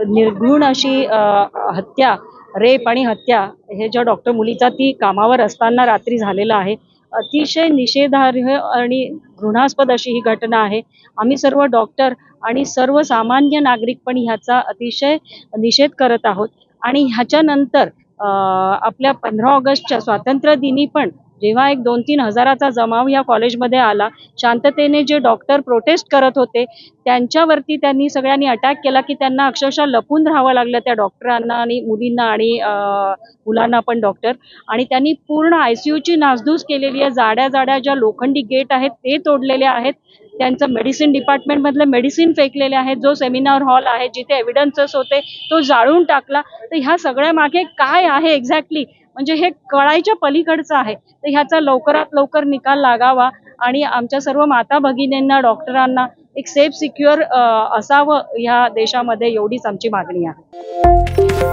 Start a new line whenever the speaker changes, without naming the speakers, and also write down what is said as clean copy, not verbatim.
निर्घृण अशी हत्या, रेप आणि हत्या हे ज्या डॉक्टर मुलीचा ती कामावर असताना रात्री झालेला आहे. अतिशय निषेधार्ह आणि घृणास्पद अशी ही घटना आहे. आम्ही सर्व डॉक्टर आणि सर्वसामान्य नागरिक पण ह्याचा अतिशय निषेध करत आहोत. आणि ह्याच्यानंतर आपल्या 15 ऑगस्टच्या स्वातंत्र्य दिनी पण जेव्हा एक 2-3 हजाराचा जमाव या कॉलेजमध्ये आला, शांततेने जे डॉक्टर प्रोटेस्ट करत होते त्यांच्यावरती त्यांनी सगळ्यांनी अटॅक केला, की त्यांना अक्षरशः लपून राहावं लागलं, त्या डॉक्टरांना आणि मुलींना आणि मुलांना पण डॉक्टर. आणि त्यांनी पूर्ण ICUची नासधूस केलेली आहे. जाड्या जाड्या ज्या लोखंडी गेट आहेत ते तोडलेले आहेत. त्यांचं मेडिसिन डिपार्टमेंटमधले मेडिसिन फेकलेले आहेत. जो सेमिनार हॉल आहे जिथे एव्हिडन्सेस होते तो जाळून टाकला. तर ह्या सगळ्या मागे काय आहे एक्झॅक्टली, म्हणजे हे कळायच्या पलीकडचं आहे. तर ह्याचा लवकरात लवकर निकाल लागावा आणि आमच्या सर्व माता भगिनींना, डॉक्टरांना एक सेफ सिक्युअर असावं ह्या देशामध्ये, एवढीच आमची मागणी आहे.